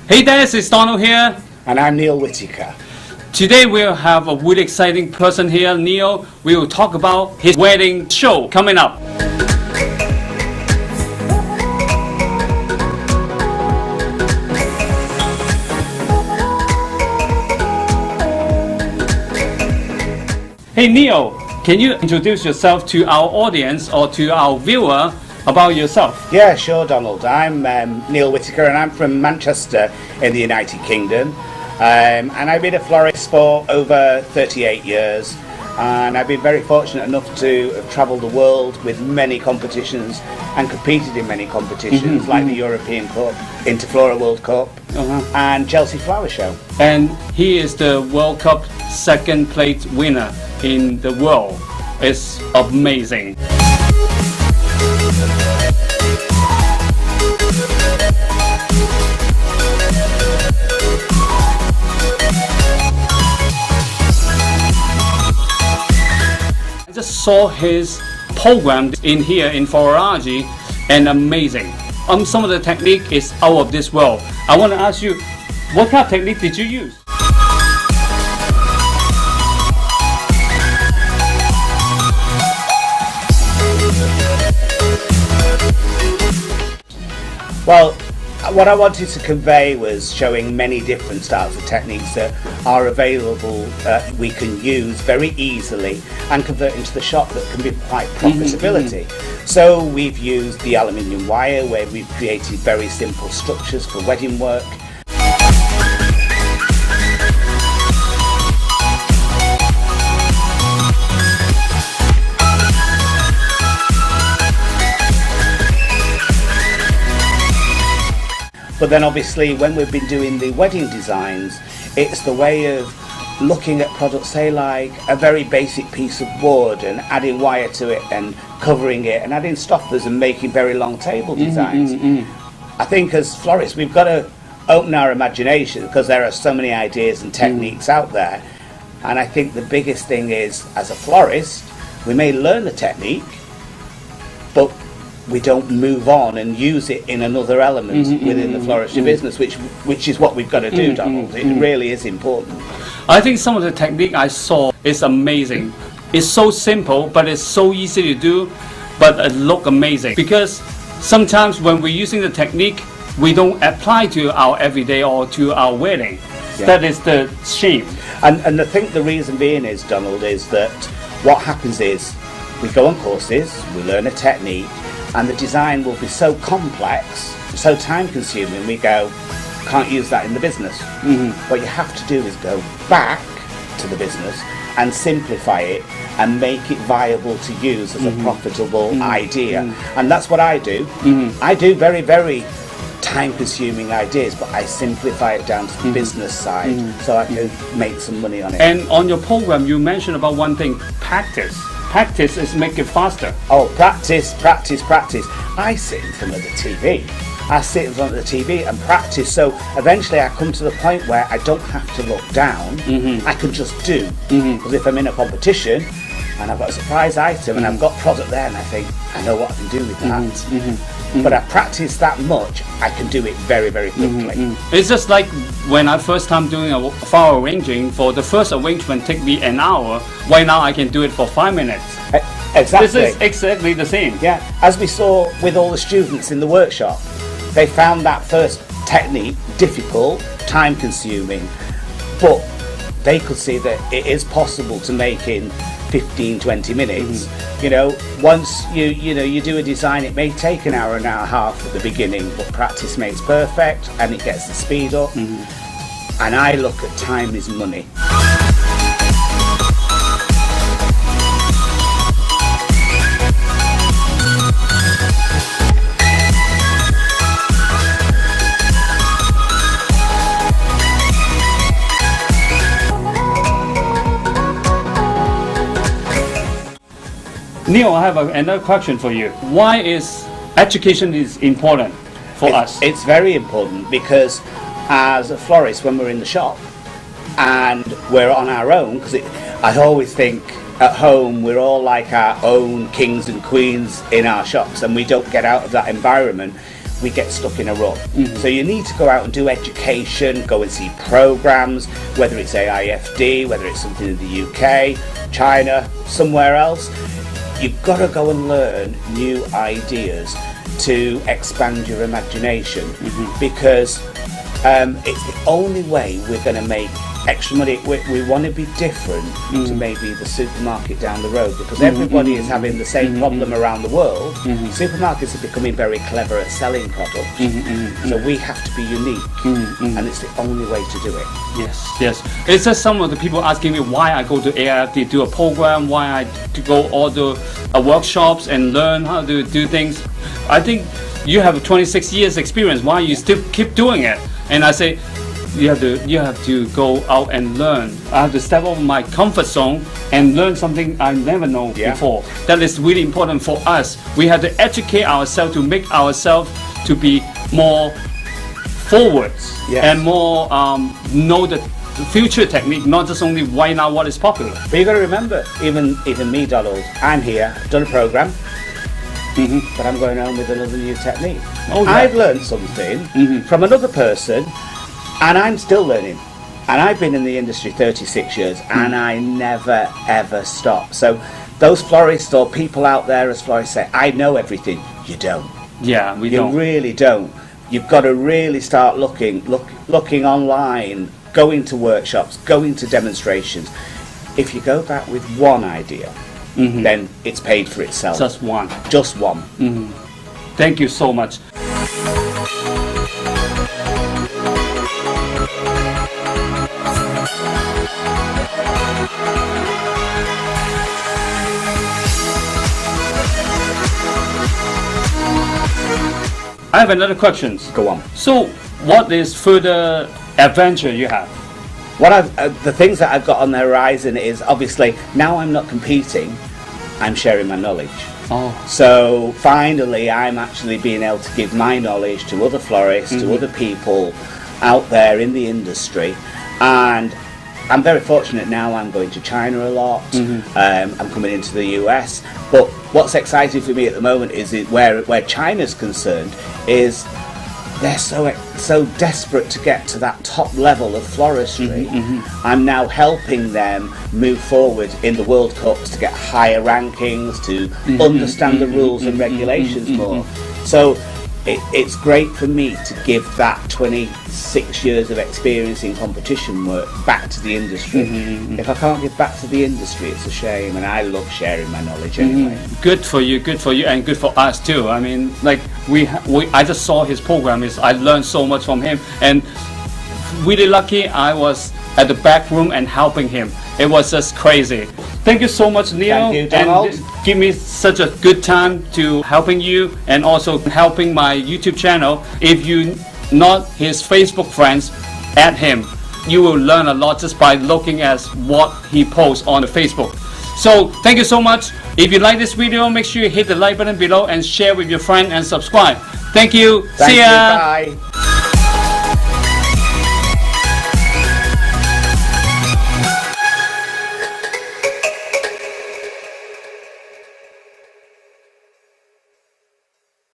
Hey Dennis, it's Donald here. And I'm Neil Whittaker. Today we'll have a really exciting person here, Neil. We will talk about his wedding show coming up. Hey Neil, can you introduce yourself to our audience or to our viewer about yourself? Yeah, sure, Donald. I'm Neil Whittaker, and I'm from Manchester in the United Kingdom. And I've been a florist for over 38 years. And I've been very fortunate enough to have travelled the world with many competitions and competed in many competitions, like the European Cup, Interflora World Cup, and Chelsea Flower Show. And he is the World Cup second place winner in the world. It's amazing. I just saw his program in here in Foliage, and amazing. Some of the technique is out of this world. I want to ask you, what kind of technique did you use? Well, what I wanted to convey was showing many different styles of techniques that are available, we can use very easily and convert into the shop that can be quite profitability. So we've used the aluminium wire, where we've created very simple structures for wedding work. But then obviously when we've been doing the wedding designs, it's the way of looking at products, say like a very basic piece of wood, and adding wire to it and covering it and adding stoppers and making very long table designs. I think as florists we've got to open our imagination, because there are so many ideas and techniques out there. And I think the biggest thing is, as a florist, we may learn the technique, but we don't move on and use it in another element within the floristry business, which is what we've got to do, Donald. It really is important. I think some of the technique I saw is amazing. It's so simple, but it's so easy to do, but it look amazing. Because sometimes when we're using the technique, we don't apply to our everyday or to our wedding. Yeah. That is the shame. And I think the reason being is, Donald, is that what happens is we go on courses, we learn a technique, and the design will be so complex, so time consuming, we go, can't use that in the business. What you have to do is go back to the business and simplify it and make it viable to use as a profitable idea. And that's what I do. I do very, very time consuming ideas, but I simplify it down to the business side so I can make some money on it. And on your program you mentioned about one thing, practice. Practice is make it faster. Oh, practice, practice, practice. I sit in front of the TV. I sit in front of the TV and practice, so eventually I come to the point where I don't have to look down. I can just do. Because if I'm in a competition and I've got a surprise item and I've got product there and I think, I know what I can do with that. But I practice that much, I can do it very, very quickly. It's just like when I first time doing a flower arranging, for the first arrangement take me an hour, right now I can do it for 5 minutes. Exactly. This is exactly the same. Yeah, as we saw with all the students in the workshop, they found that first technique difficult, time consuming, but they could see that it is possible to make in 15-20 minutes. You know, once you do a design, it may take an hour and a half at the beginning, but practice makes perfect and it gets the speed up. And I look at time is money. Neil, I have another question for you. Why is education is important for us? It's very important because as a florist, when we're in the shop and we're on our own, because I always think at home we're all like our own kings and queens in our shops and we don't get out of that environment. we get stuck in a rut. So you need to go out and do education, go and see programs, whether it's AIFD, whether it's something in the UK, China, somewhere else. You've got to go and learn new ideas to expand your imagination, because it's the only way we're going to make extra money. We want to be different to maybe the supermarket down the road, because everybody is having the same problem around the world. Supermarkets are becoming very clever at selling products, so we have to be unique, and it's the only way to do it. Yes. It's just some of the people asking me why I go to AIFD, do a program, why I go all the workshops and learn how to do things. I think you have 26 years experience, why you still keep doing it? And I say, you have to go out and learn. I have to step over my comfort zone and learn something I never know before. That is really important for us. We have to educate ourselves to make ourselves to be more forwards and more know the future technique, not just only right now what is popular. But you got to remember, even me, Donald, I'm here, I've done a program, but I'm going home with another new technique. I've learned something from another person, and I'm still learning. And I've been in the industry 36 years, and I never ever stop. So those florists or people out there as florists say, I know everything. You don't. Yeah, we don't. You really don't. You've got to really start looking online, going to workshops, going to demonstrations. If you go back with one idea, then it's paid for itself. Just one. Just one. Thank you so much. I have another question. Go on. So, what is further adventure you have? What the things that I've got on the horizon is, obviously, now I'm not competing, I'm sharing my knowledge. So finally I'm actually being able to give my knowledge to other florists, to other people out there in the industry, and I'm very fortunate now. I'm going to China a lot, I'm coming into the US, but what's exciting for me at the moment is where China's concerned is they're so desperate to get to that top level of floristry. I'm now helping them move forward in the World Cups to get higher rankings, to understand the rules and regulations more. So it's great for me to give that 26 years of experience in competition work back to the industry. If I can't give back to the industry, it's a shame, and I love sharing my knowledge anyway. Good for you, and good for us too. I mean, like I just saw his program. I learned so much from him, and really lucky I was at the back room and helping him. It was just crazy. Thank you so much, Neil. Thank you, Donald. And give me such a good time to helping you and also helping my YouTube channel. If you not his Facebook friends, add him. You will learn a lot just by looking at what he posts on the Facebook. So thank you so much. If you like this video, make sure you hit the like button below and share with your friend and subscribe. Thank you. Thank See ya. you. Bye.